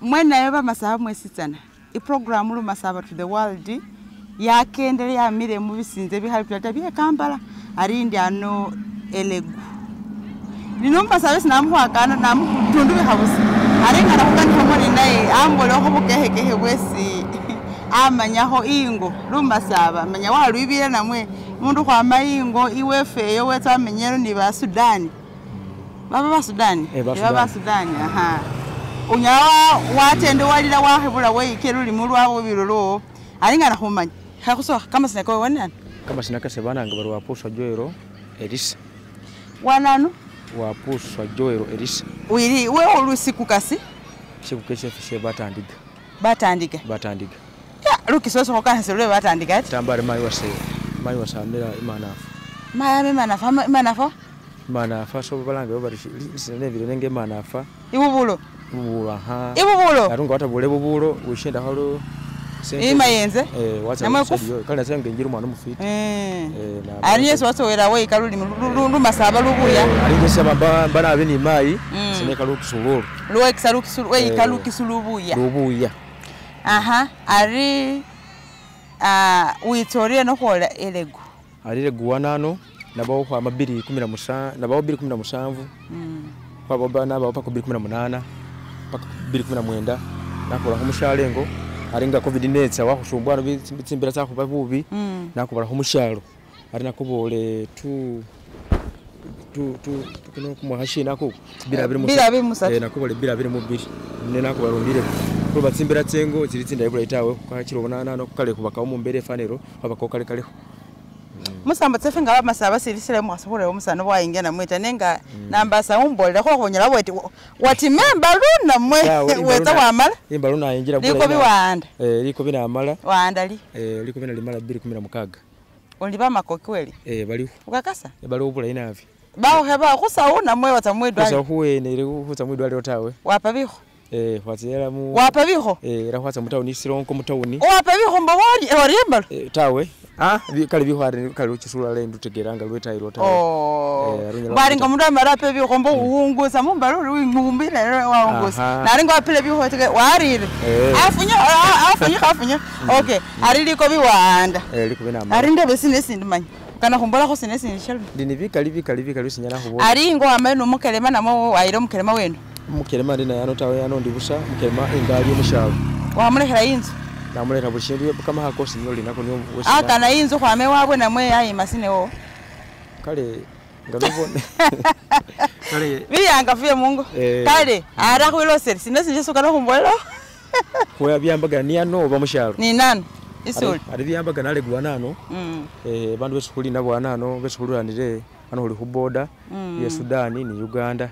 Mwena yaba masaba mwesitsana iprogram lu masaba to the world yakendelea mire mu bisinze bihali plata bya Kampala arindi ano elegu linomba sabese namuhakana namutundu bihabusi arenga nakugana muri naye ambole ho bukehekehe bwesi amanyaho ingo lumasaba amanya walwibira namwe mundu kwa mayingo iwefe yo wetamenyero ni ba Sudani baba Sudani baba Sudani aha unyawa watende walira wahebula weikero limulwawo birolo alinga nakumanya hakuso kama sinako wanani kama sinaka sebana ngabaru wapuswa Joero Elisa wananu wapuswa Joero Elisa wiri we olusiku kasi sikukese fishe batandiga ya lukisoso kokana selwe batandiga ati tambare mayi wasamira imanafa so balanga bari sinevire nenge imanafa ibubulo aha ibubulo arunga watabule bubulo ushenda halo imayenze namwe kana senge ngira umwana umufite ari yesu watowera we kaluli lu masaba lubuya ari ngese bana abeni mai sineka lukisululu luwe kisalukisul we kalukisulubuya lubuya aha ari witorie no kola elegu ari elegu wanano nabaho kwa 217 nabaho 217 kwa baba nabaho pa 218 paka 219 nakora kumushalengo aringa covid-19 wakushumbwana bitsimbira tsako babubi nakubara kumushalo ari nakubole kuno kumuhashi nako birabiri musatu nakubole birabiri mubiri ne nakubarumbire ko batsimbira tsengo ziritsinda ibura itawe kwa kirobonana no kale kubakaho mu mbere fanero babako kale kaleho musamba tsefe ngaba masaba sirisire mu asubure umusana wayingena mwita nenga nambasa umbole ko konyera wati memba luna mwe weta wamala imba luna yingira bula liko biwanda liko binamala wandali liko binalimala 216 oliba makoki weli baliho ukakasa bali ubula inavi bawo heba kusauna mwe watamwidwa kusa huene ri kutamwidwa leo tawe wapa biho watera mu wapa biho rahwatsa mutawuni sironko mutawuni wapa biho mbawali orimbalo tawe kale bihware kale ukisula lendo tegeranga lwetairo tawe baringa mundu amarape biho mbo uhunguza mumbalo wingumbira waunguza naringa apile biho tege warire afunya okay ariliko biwanda liko binama arinde besine manyi kana kumbola ko sine shalo dini vikali sinyana hubo ari ngo amene umukelema namo wayiro mukelema wendo mukelema ndina yano tawe yano ndibusa mukelema ingali umushalo wamulehera inzu namulehera bushindi kama hakosi nyoli nako niyo akana inzu kwame wabwe namwe yayi masine wo kale ngabone kale biyanga vuye mungu kale ara kwilo sine jesu kana kumbola ko byambaga ni yano bamushalo ni nani isuli ari byambaga nale gwanano bandu besukuli nabo wanano besukuluranire hano huli kuboda ya Sudani ni Uganda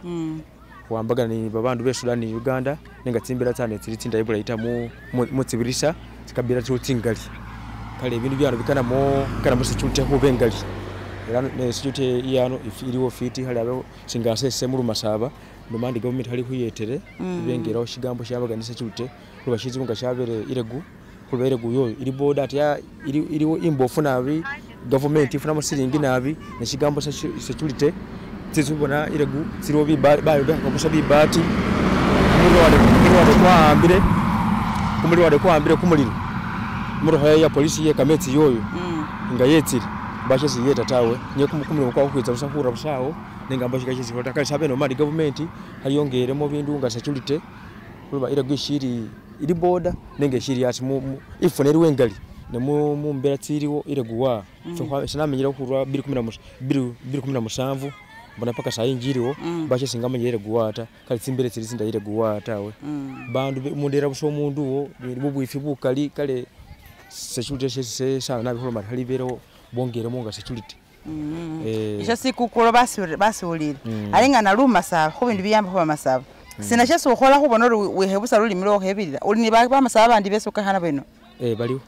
wambaga ni babandu be Sudani ni Uganda nenga tsimbira cyane tsiritsinda ibura ita mu tsibirisa tikabira cyo tingali kale ibintu byano bikana mo kana musi cyute ho bengali era ne cyute iyano ifiriwo fiti hali abo singase semuru masaba nomandi government hali kuyetere bengeraho shigambo shabaga nise cyute rubashizi bunga shabere iregu kubere guyo iri boda ati iriwo imbofu nabi government ifuna musiringi nabi ne shigambo security tizubona iregu ziro bayo bakomusha bibati kumuri wade kwambire kumuliro muroho ya polisi ye kametsi yoyo nga yetsiri bashe siyeta tawe nye kumuliro kwa kwitsa busahura busawo nenga mbashika chizikota kale sabe no mali government hayongere mo bindu nga security kuba iregu shiri iri boda nenge shiri yati ifoneri wengali ne mu mbera tsiriwo ireguwa so sinamenyira kurwa 217 mbona paka saa injiriwo bashe singamenyere ireguwata kali tsimbere tsirinda ireguwa tawe bandu mundera buso mundu wo bubwifi bukali kale security se sana nabiholo mari halibero bongere monga security isha sikukuro basulire arenga na ruma sa ho bintu biyamba ho masaba sina sheso khola ho bonoro wehebusa rulimiro hebirira uri ni ba masaba bandi besoka hana beno baliwo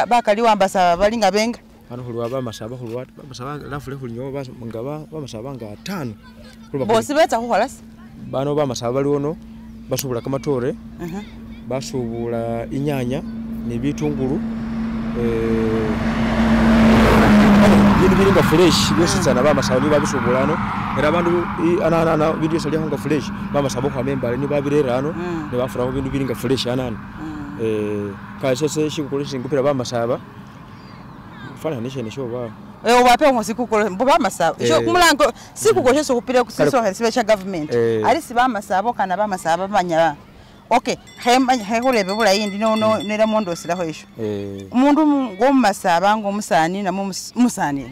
bakali wambasa balinga benga hano hulwa ba masaba lafule hulinyo ngaba ba masaba nga 5 bosi beta ho holas bano ba masaba liwono basubula kamatore basubula inyanya ni bitunguru bintu biringa fresh byose cyane ba masaba ni babisubulano era abantu ana video sali honga fresh bamasaba kwa member ni babirerano ne bafuraho bintu biringa fresh anana kasese shikukoresha ngupira bamasaba fana nishene sho ba wape ngosikukola mbo bamasaba sho kumulango sikukoresha kupira kusiso helsibe government ari sibamasaba kana bamasaba banyara okay hegolebe bula yindi no nera mondo siraho isho umuntu ngomasaba ngomusani na musani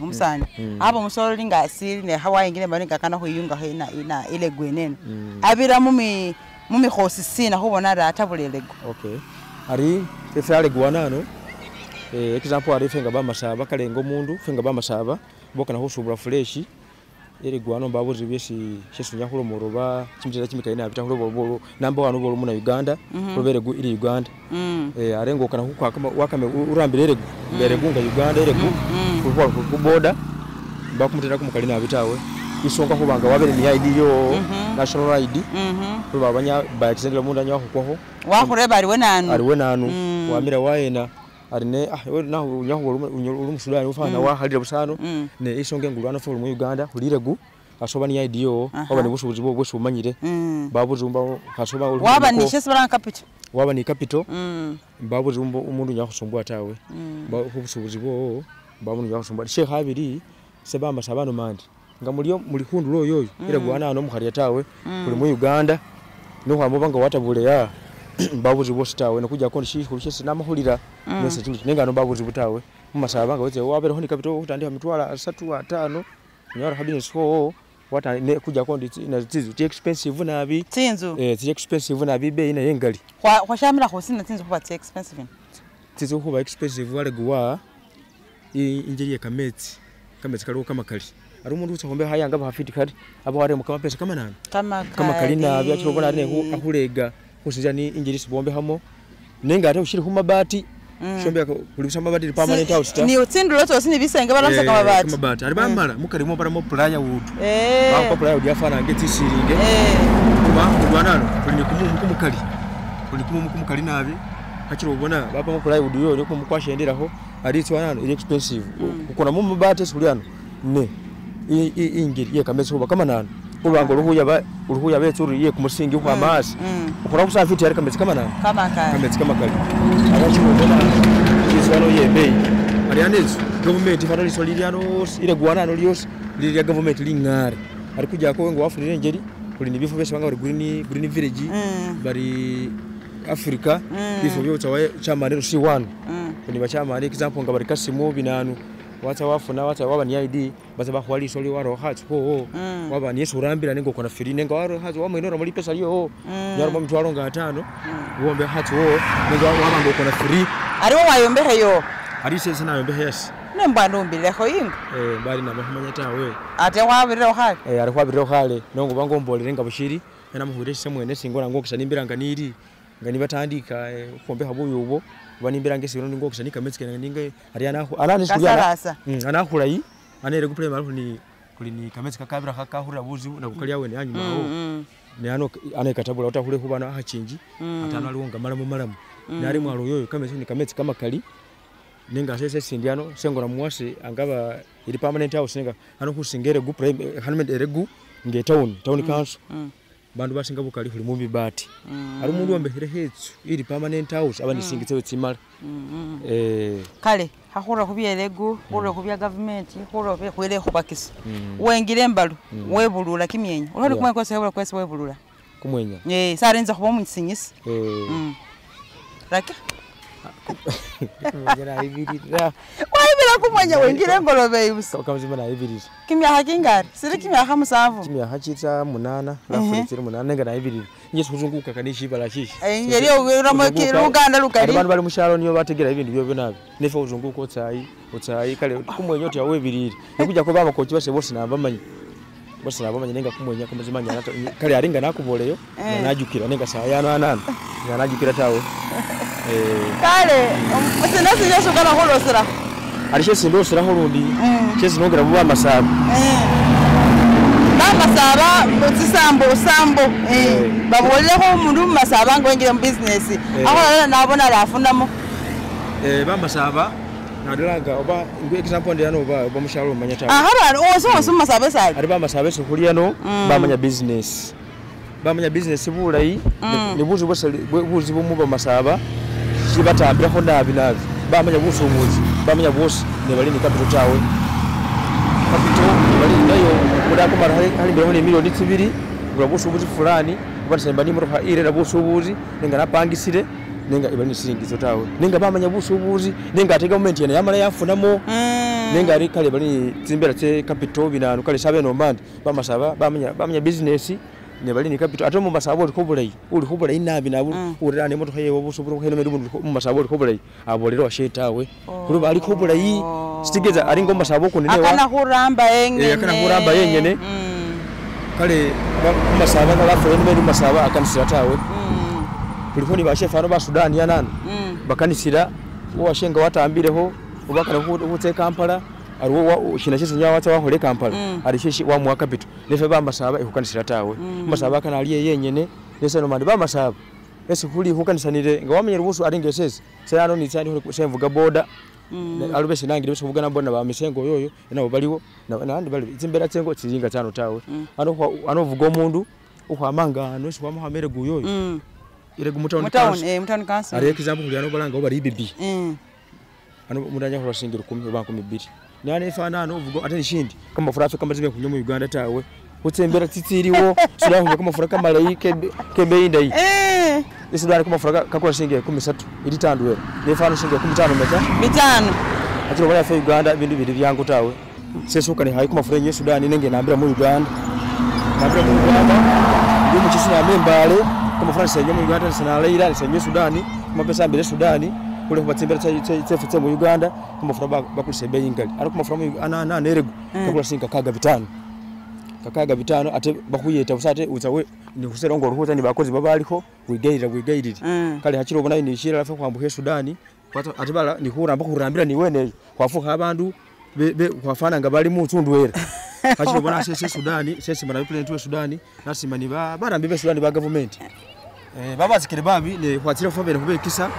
abo musoro lingasiri ne hawaye ngine baringa kana ho yunga ina ile gwenene abira mumi khosisina ho bona data bulelego okay ari efale gwanano example ari fenga bamasaba kalengo mundu fenga bamasaba boka na hosubura fresh ere gwano mbabuzi byesi shesunya hulo moroba kimteza kimikaina abita hulo bolo namba wano bolo muna Uganda robere gu iri Uganda arengo kana hukwa kama wakame urambirere mbere gunga Uganda ere ku border bakumutera kumukalina abitawe isonga kubanga wabere ni ID yo national ID kuba abanya ba extended munda nyaho kwaho wakureba ari wenanu wamira waena arine naho nyaho uri musudani ufana wahalira busano ne isonge ngulwana fo mu Uganda hulire gu asoba ni ID yo abani busubuzi bo bwo umanyire babuzumba kasoba uri waba ni shese baranga capital waba ni capital babuzumba umuntu nyaho sumbwa tawe babusubuzi bo babunu nyaho sumbwa she habiri seba amasabano mandi ngamulyo muri hundulo yoyo ira gwana no mukhari tawe kuri mu Uganda no kwamubanga watabule ya babuzi bose tawe no kujya kondi shi kurishese namahulira nese kintu nenga no babuzi butawe mumasaba nga weze wabere honi kapito utandi mitwala 3 5 nyara habiness ho wata ne kujya kondi na tizu ti expensive nabi tinzu ti expensive nabi be ina yengali kwa shamira hosina tinzu kuba ti expensive tizu kuba expensive wale gwa injeri kameti kali kama kali ari umuntu utsahombe hayanga bafiti kali abo ware mukama pesa kama nani kama kali nabi atubona ne ahurega kusijani injiri sibombe hamo nenga ate ushiri kumabati shombe kulibisa mabati permanent house ta ni utsindu loto sini bisenge balanse kamabati ari bamara mukari mo para mo playa wood ba playa wood yafana ngeti siringe kuba kugwanano kuli kumukali kuli kumukali nabi akiro ubona baba mo playa wood yo ko mukwashenderaho ari tswanano iri expensive ukona mu mabati suliano ne ingiri ye kameso kama nano ubango uruhuya beturi ye kumusingi kwa masi ukora kusafiti ari kametse kama nano kametse kama kali abachiro bona izano ye bay ari anezo government fadali soliriano ire gwanano lyos liri government lingare ari kujya ko ngo wafurire ngeri kuri nibifu bese banga bari green village bari Africa bifu byo tawaye chamanero C1 ni bachamani example ngabari kasimo binanu wata wafuna wata waba ni ID baza bahwali soli waro hatu ho waba ni Yesu urambira ningo kona firine ngo waro hatu wamwe inora muri pesa yo nyaruma mtwaro nga 5 wombe hatu ho ningo waba ngo kona free ari wo wayombe yo ari sese na yombe yes nemba ndombile ko yinga bali na mahumanya tawe ate wabire hale ari wabire hale nongo bango mbolere nga bushiri na muhure semwene singora ngo kisanimbira nganiri ngani batandika kombe habuyo ubo banimbira ngese bino ngo kishanika metske ninge ari anani shuya anakula yi anere ku primary ni kuli ni kametska kabira kakahura buzi na kukalia we ni anyuma ho ne ano anekatabula utahule kubana hachinji atano alionga malamu nari mwaro yoyo kametse ni kametska kama kali ninga sese sindiano sengora muwase angaba iri permanent house ninga ano kusingere gu primary hanmed eregu nge town council bandu basinga bukali kuli mumbi bati ari mundu wambehere hetsu iri permanent house abandi singitse wetsimala kale hakura kubyelegu hura kubya government hura kwele kubakisa wengire mbalu webulula kimyenya urari kumwe kwese hebula kwese webulula kumwenya sarenza kuba munsinyisi raka ngera ibirira waibira kumwenya wengire ngolobe ibuso kamuzima na ibirira kimya hakingari siri kimya hamusavu kimya hachitsa munana lafuritsira munana ngana ibirira nje kuzunguka kanishi balashishi ngeri uramo kiruganda lukari abantu bali mushalo niyo bategera ibintu byo nabi nefe uzunguka otsayi kale kumwenya oti yawe ibirira nikuja ko baba kochi bose nabamanyi nenga kumwenya kamuzima nyana kale aringa nakuboleyo najukira nenga saa yana anana najukira tawe kale usinasi yesu kana holosera arishe sindosera holundi chezi nongera buba masaba masaba mutsisambo baboleho umuntu masaba ngwengire mu business aho nabona lafundamo bamasaba nadilanga oba example ndi ano oba mushalo manya ta haba oso masaba sali ari ba masaba so kuli ano bamanya business bulayi ne buzi bomu ba masaba sibatambira ko nabi bamanya busubuzi bamanya bosi ne bali ni capital tawe bali nayo kudako mara hali mbere ne milioni 2 gura busubuzi fulani basemba ni muroha ire na busubuzi ninga napangisire ninga ibani siringizo tawe ninga bamanya busubuzi ninga atega moment yana yamala yafunamo ninga ari kale bali tsimbera tse capital binanu kale sabe no mbandi bamasaba bamanya business ne bali ni capital atomo masaba uli kubulayi nabi nabu urane moto haye obusuburu heno medu mu masaba uli kubulayi abolero ashetawe kuri bali kubulayi stigeza ari ngomba sabo kunenewa akana kuramba yenyene kale masaba ngalafu heno medu masaba akanisira tawe kulifoni bashefano ba Sudan ya nani bakanisira washenga watambireho ubakana kutse Kampala ariwo shina cyese nyawa cyo wahore Kampala ari shishi wa mu capital nefe ba masaba ikukanisira tawe masaba kana aliye yenyene nese no mandi ba masaba ese kuli hukanisanire nga wamenye rubusu ari ngesese se ano ni cyane semvuga boda alubese nangire bese kuvugana bona ba misengo yoyo nabo baliwo nandi bali itsimbera tsengo tsizinga cyano tawe ano vuga omundu ukwamanga no shi wamuhamere guyoyo irego mutawuni council ari example kuli ano balanga obari bibi ano mudanya ko bashingira 10 ba 12 nane fana ano vugo atani shindi kama furafe kama zibe kunyo mu Uganda tawe utsembera titsiriwo sudaho kama furaka malaike kebe indai isudani kama furaka kakora shingira 13 ilitanduwe ne fana shingira 15 meta bitano atiro bali fa Uganda bindu biri byangu tawe sesuka ni hayi kama furanye Sudani nenge nambira mu Uganda ndimu chisina membale kama furaka senye mu Uganda sana leira senye Sudani kama pesa mbele Sudani kule kubatsembera tse mu Uganda kama furaka bakulisebe ingali ari kama furaka ana nerego kakula sinka kakaga bitano ate bakuyeta usate uzawe ni kuserongo ruhuza ni bakozi babaliko wigairira kale hachiro bona ni shira lafa kwambuke Sudani ate bala ni kuramba kurambira ni wene kwafuka abantu kwafana ngabali mu tundwera hachiro bona sese Sudani sese mana president wa Sudani nasimani barambe be Sudani ba government babazikire babi ne kwatira fobere kube kisa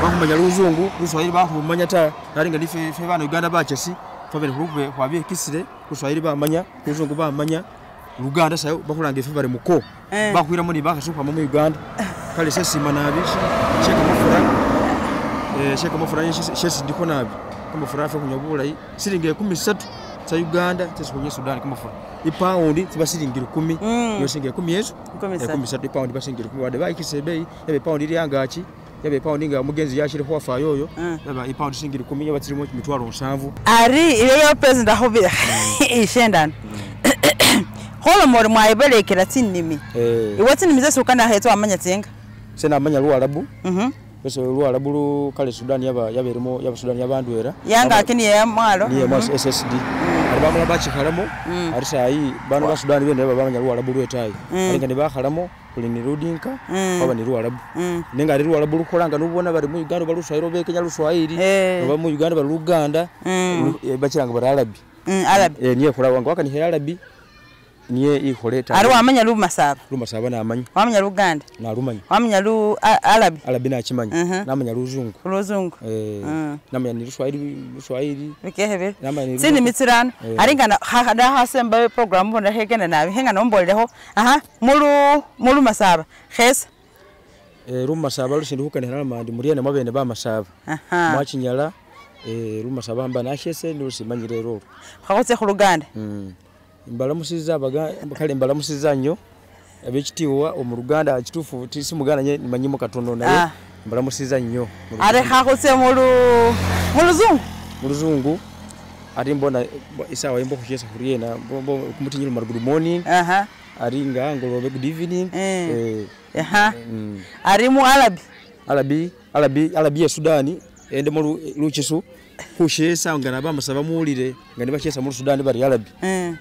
bakumanya ruzungu ruswahili bakumanya ta naringa nife bana Uganda bachesi fobere kube kwabiye kisire ruswahili bamanya ruzungu bamanya Uganda sayo bakulanga fobere muko bakwira muri bakasuka mu Uganda kale sesi manabi sheka mafura shesi ndiko nabi kama fura fa kunyabula siringe 13 sa Uganda tsekunye Sudan kama fura ipaundi tibasiringira 10 yo singe 10 yesu 13 ipaundi basingira 10 wade bayikisebe yabe paundi iri yangachi yabe paundi nga mugenzi yashire kwa fa yoyo yaba ipaundi singira 10 yabatiri mu mitwaro 7 ari iyo president ahobira ishendana holo mori mwaibelekera tinimi iwati nimize sokana heto amanya tsenga sena amanya Luarabu bese Luarabu kale Sudan yaberimo yaba Sudan yabandwera yanga akini ya mwalo ni ya SSD aribamula bachikalamo ari sai bano ba Sudan bene babanya Luarabu lwetayi alinga ne bakhalamo kuli ni Rudinka baba ni Luarabu nenga ari Luarabu lukolanga nubona bari mu Uganda baluswahili bekenya luswahili baba mu Uganda bari Luganda bachiranga bari Arabi niye kula wangu wakani Arabi niye ikoleta ari wamanya Lumasaba na amanya wamanya Luganda na rumanya wamanya Arabi na chimanya namanya Luzungu namanya ni Luswahili bikehebe sini mitirano aringana hada hasemba program bona hegena nabi henga nomboleho mulu Masaba khesa Lumasaba lushindi hukane haramandi muriene mabene ba Masaba mwachinyala Lumasaba mba nashese nusimanyire roro khakotse ku Luganda imbalamusiza kale imbalamusiza nnyo abekitiwa mu Luganda kitufu tisi mugana nye manyimo katono naye imbalamusiza nnyo are khakotse mu Luzungu ari mbona isawa imbo kuchesa kuriena kumutinyira mar good morning ari ngangolo good evening ari mu Arabi ya Sudani ende mu luchisu kushesa ngana bamasaba mulire ngani bachesa mu Sudani bari Arabi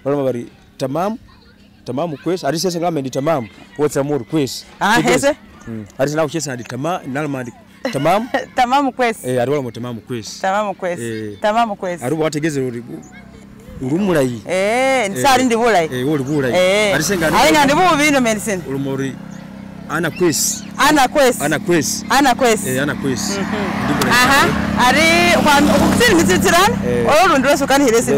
balama bari tamamu kwesi ari sese ngamendi tamamu wotsa mu kwesi hese ari na kuchesa ndi nalmandi tamamu kwesi ari wala mu tamamu kwesi ari wategeze urumurayi nsari ndi bulayi uri bulayi ari senga ari ngandi bubino medicine urumuri ana kwesi Ana Kwesi. Ana Kwesi. Ana Kwesi. Ana Kwesi. Aha. Ari kwa ukutini mititirani. Olo ndio sokani hilesi.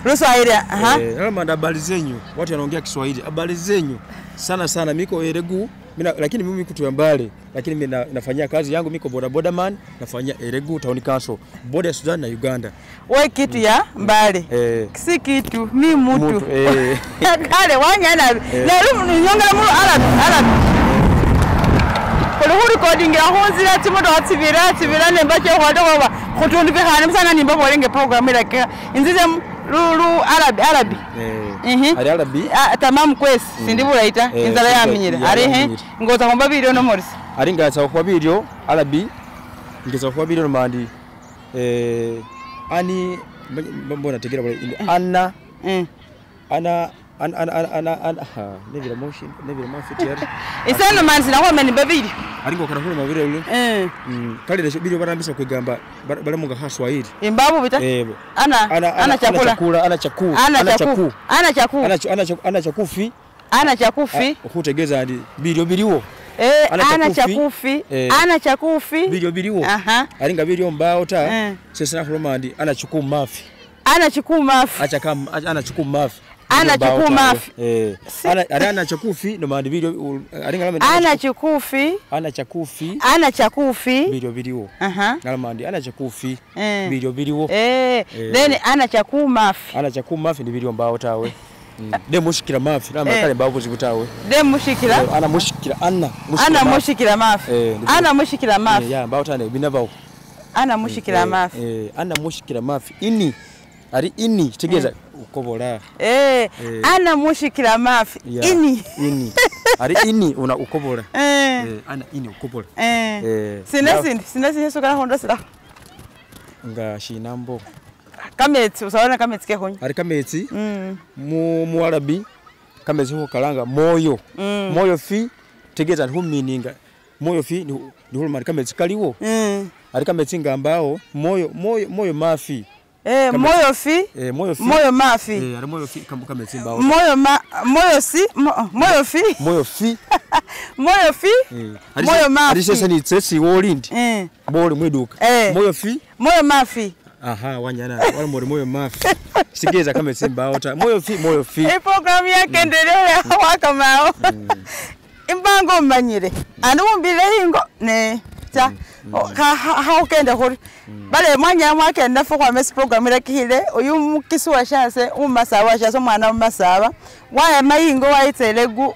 Ruswahili. Aha. Nalama habari zenyu. Watu wanaongea Kiswahili. Habari zenyu. Sana miko Eregu. Lakini mimi kutoka Mbale. Lakini mimi nafanyia kazi yangu miko boda man, nafanyia Eregu Town Council. Boda ya Sudan na Uganda. Wewe kitu ya Mbale. Si kitu, mi mtu. Kale wanyana. Na nyongera mu Arab. Kuluhu recording ya honzira timodo atibira ne bache hwado wa kutundu bihana msana nimba bolenge program ilake inzize lulu Arabi. Ari Arabi. Tamam Kwesi sindibura ita inzala yaminyira. Ari ngoza komba video no morisi. Ari ngaza kwa video Arabi. Ngeza kwa video no mandi ani mbona tegera bale Anna nevira motion nevira mafiti yari isano manzi naho meni babiri aringo kana hulu mabire ule kale de biro barambisa kwegamba baramunga haswahili imbabu bita ana chakula ana chakufi ukutegeza ndi biro biriwo ana chakufi biro biriwo aringa biro mbao ta sesana hulu ndi ana chuku mafi ana chuku mafi ana chuku mafi ana chakufi no mandi video aringa ana chakufi video biriwo ngalamandi ana chakufi video biriwo then ana chakumafi ndi video mbao tawe de mushikira mafi na makale mbao kuzikutawe de mushikira ana mushikira ana mushikira mafi ya mbao tane binabao ana mushikira mafi ana mushikira mafi ari ini tegeza ukobola ana mushikira mafi ini ari ini una ukobola ana ini ukobola sinasi yeso kana honda sira nga shinambo kametsi usaona kametsi ke honye ari kametsi mu Arabi kametsi ho kalanga moyo fi tegeza hu meaninga moyo fi ni hulma kametsi kaliwo ari kametsi ngambao moyo mafi moyo fi ari moyo fi kambuka metsimba moyo mafi ari sasa ni tsesi wolindi boli mweduka moyo mafi aha wanyana wala moyo mafi sigeza kama metsimba ota moyo fi program yake ndelele wakamao imbango manyire andumbile hingo ne ta ha ukenda hori bale mwanya mwake ndafo kwa mess program irakihile uyu mukisi wa shase umasawa shase mwana umasawa waya mayingo waitselegu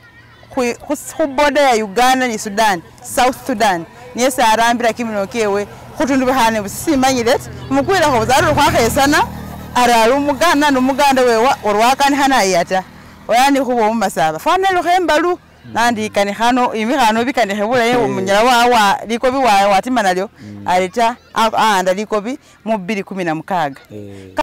kuboda ya Uganda ni Sudan South Sudan nyesa arambira kiminokewe kutundu bahane busimanyire mukwira ho zaru kwa khesana araru mugana no muganda wewa orwakani hana yata oyani hubo umasaba fanelo khembalu nandi kani hano imihano bikani hebula yewo munyara wa likobi wa watima nalyo alita anda likobi mu 2016